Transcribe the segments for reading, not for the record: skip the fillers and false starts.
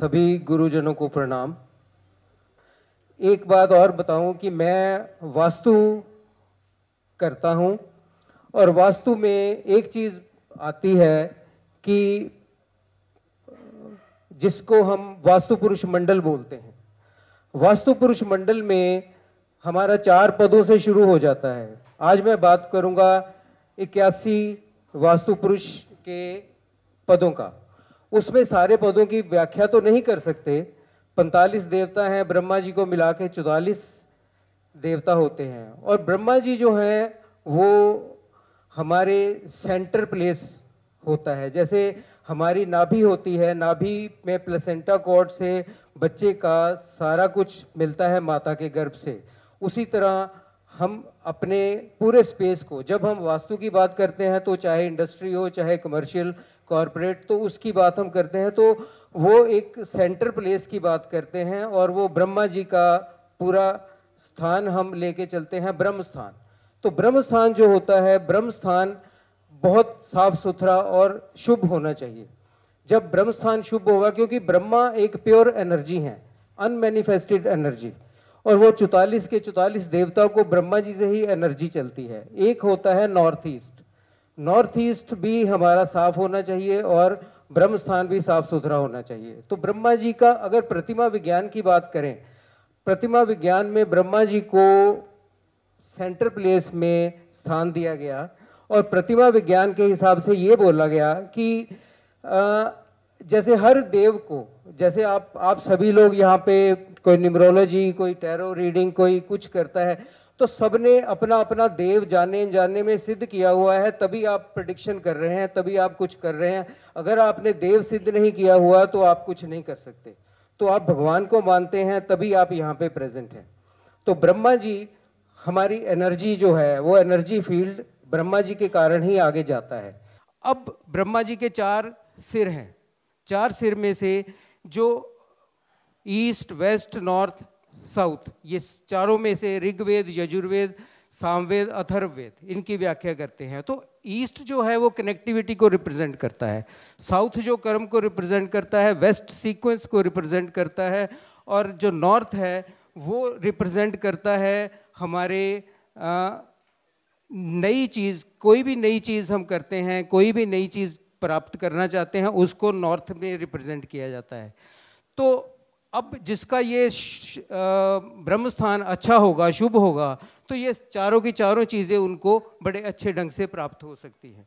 सभी गुरुजनों को प्रणाम। एक बात और बताऊं कि मैं वास्तु करता हूं और वास्तु में एक चीज आती है कि जिसको हम वास्तु पुरुष मंडल बोलते हैं। वास्तु पुरुष मंडल में हमारा 4 पदों से शुरू हो जाता है। आज मैं बात करूंगा 81 वास्तु पुरुष के पदों का। उसमें सारे पदों की व्याख्या तो नहीं कर सकते। 45 देवता हैं, ब्रह्मा जी को मिला के 44 देवता होते हैं। और ब्रह्मा जी जो है वो हमारे सेंटर प्लेस होता है। जैसे हमारी नाभि होती है, नाभि में प्लेसेंटा कॉर्ड से बच्चे का सारा कुछ मिलता है माता के गर्भ से। उसी तरह हम अपने पूरे स्पेस को, जब हम वास्तु की बात करते हैं तो चाहे इंडस्ट्री हो चाहे कमर्शियल कॉरपोरेट, तो उसकी बात हम करते हैं तो वो एक सेंटर प्लेस की बात करते हैं। और वो ब्रह्मा जी का पूरा स्थान हम लेके चलते हैं ब्रह्म स्थान। तो ब्रह्म स्थान जो होता है, ब्रह्म स्थान बहुत साफ सुथरा और शुभ होना चाहिए। जब ब्रह्म स्थान शुभ होगा, क्योंकि ब्रह्मा एक प्योर एनर्जी है, अनमैनिफेस्टेड एनर्जी, और वो 44 के 44 देवताओं को ब्रह्मा जी से ही एनर्जी चलती है। एक होता है नॉर्थ ईस्ट। नॉर्थ ईस्ट भी हमारा साफ होना चाहिए और ब्रह्म स्थान भी साफ सुथरा होना चाहिए। तो ब्रह्मा जी का अगर प्रतिमा विज्ञान की बात करें, प्रतिमा विज्ञान में ब्रह्मा जी को सेंटर प्लेस में स्थान दिया गया और प्रतिमा विज्ञान के हिसाब से ये बोला गया कि जैसे हर देव को, जैसे आप सभी लोग यहाँ पे कोई न्यूमरोलॉजी, कोई टैरो रीडिंग, कोई कुछ करता है, तो सबने अपना अपना देव जानने में सिद्ध किया हुआ है, तभी आप प्रेडिक्शन कर रहे हैं, तभी आप कुछ कर रहे हैं। अगर आपने देव सिद्ध नहीं किया हुआ तो आप कुछ नहीं कर सकते। तो आप भगवान को मानते हैं तभी आप यहाँ पे प्रेजेंट हैं। तो ब्रह्मा जी हमारी एनर्जी जो है, वो एनर्जी फील्ड ब्रह्मा जी के कारण ही आगे जाता है। अब ब्रह्मा जी के 4 सिर हैं। 4 सिर में से जो ईस्ट, वेस्ट, नॉर्थ, साउथ, ये चारों में से ऋग्वेद, यजुर्वेद, सामवेद, अथर्ववेद इनकी व्याख्या करते हैं। तो ईस्ट जो है वो कनेक्टिविटी को रिप्रेजेंट करता है, साउथ जो कर्म को रिप्रेजेंट करता है, वेस्ट सीक्वेंस को रिप्रेजेंट करता है, और जो नॉर्थ है वो रिप्रेजेंट करता है हमारे नई चीज़। कोई भी नई चीज़ हम करते हैं, कोई भी नई चीज़ प्राप्त करना चाहते हैं, उसको नॉर्थ में रिप्रेजेंट किया जाता है। तो अब जिसका ये ब्रह्म स्थान अच्छा होगा, शुभ होगा, तो ये चारों की चारों चीज़ें उनको बड़े अच्छे ढंग से प्राप्त हो सकती हैं।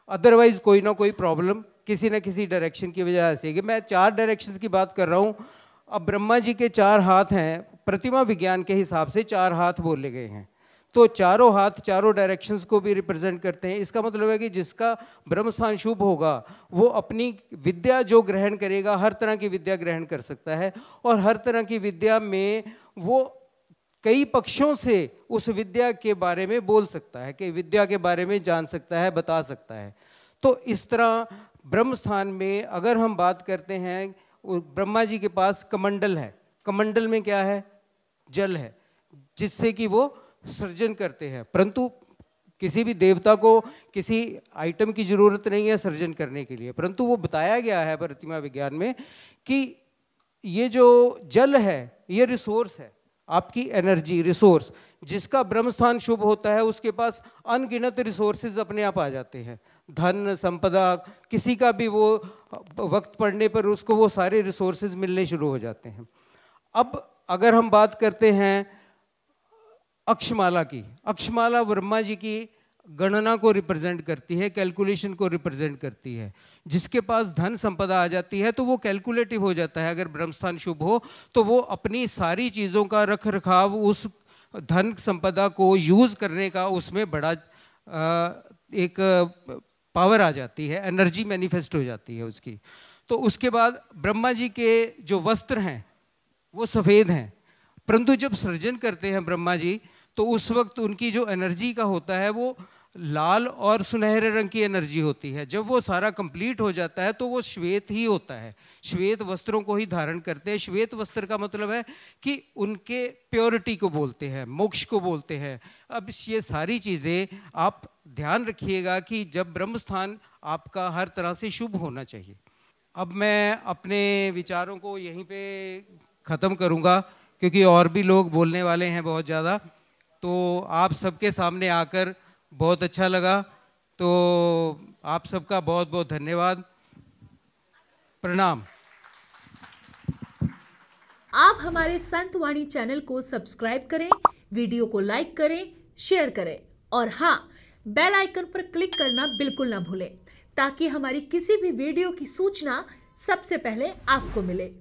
अदरवाइज कोई ना कोई प्रॉब्लम किसी न किसी डायरेक्शन की वजह से। मैं 4 डायरेक्शंस की बात कर रहा हूँ। अब ब्रह्मा जी के 4 हाथ हैं, प्रतिमा विज्ञान के हिसाब से 4 हाथ बोले गए हैं। तो चारों हाथ चारों डायरेक्शंस को भी रिप्रेजेंट करते हैं। इसका मतलब है कि जिसका ब्रह्म स्थान शुभ होगा वो अपनी विद्या जो ग्रहण करेगा, हर तरह की विद्या ग्रहण कर सकता है, और हर तरह की विद्या में वो कई पक्षों से उस विद्या के बारे में बोल सकता है, कि विद्या के बारे में जान सकता है, बता सकता है। तो इस तरह ब्रह्म स्थान में अगर हम बात करते हैं, ब्रह्मा जी के पास कमंडल है। कमंडल में क्या है? जल है, जिससे कि वो सृजन करते हैं। परंतु किसी भी देवता को किसी आइटम की जरूरत नहीं है सृजन करने के लिए, परंतु वो बताया गया है प्रतिमा विज्ञान में कि ये जो जल है ये रिसोर्स है, आपकी एनर्जी रिसोर्स। जिसका ब्रह्म स्थान शुभ होता है उसके पास अनगिनत रिसोर्सेज अपने आप आ जाते हैं। धन संपदा, किसी का भी वो वक्त पड़ने पर उसको वो सारे रिसोर्सेज मिलने शुरू हो जाते हैं। अब अगर हम बात करते हैं अक्षमाला की, अक्षमाला ब्रह्मा जी की गणना को रिप्रेजेंट करती है, कैलकुलेशन को रिप्रेजेंट करती है। जिसके पास धन संपदा आ जाती है तो वो कैलकुलेटिव हो जाता है। अगर ब्रह्मस्थान शुभ हो तो वो अपनी सारी चीज़ों का रख रखाव, उस धन संपदा को यूज़ करने का उसमें बड़ा एक पावर आ जाती है, एनर्जी मैनिफेस्ट हो जाती है उसकी। तो उसके बाद ब्रह्मा जी के जो वस्त्र हैं वो सफ़ेद हैं, परंतु जब सृजन करते हैं ब्रह्मा जी तो उस वक्त उनकी जो एनर्जी का होता है वो लाल और सुनहरे रंग की एनर्जी होती है। जब वो सारा कंप्लीट हो जाता है तो वो श्वेत ही होता है, श्वेत वस्त्रों को ही धारण करते हैं। श्वेत वस्त्र का मतलब है कि उनके प्योरिटी को बोलते हैं, मोक्ष को बोलते हैं। अब ये सारी चीज़ें आप ध्यान रखिएगा कि जब ब्रह्म स्थान आपका हर तरह से शुभ होना चाहिए। अब मैं अपने विचारों को यहीं पे ख़त्म करूँगा, क्योंकि और भी लोग बोलने वाले हैं बहुत ज़्यादा। तो आप सबके सामने आकर बहुत अच्छा लगा। तो आप सबका बहुत बहुत धन्यवाद। प्रणाम। आप हमारे संत वाणी चैनल को सब्सक्राइब करें, वीडियो को लाइक करें, शेयर करें और हाँ, बेल आइकन पर क्लिक करना बिल्कुल ना भूलें, ताकि हमारी किसी भी वीडियो की सूचना सबसे पहले आपको मिले।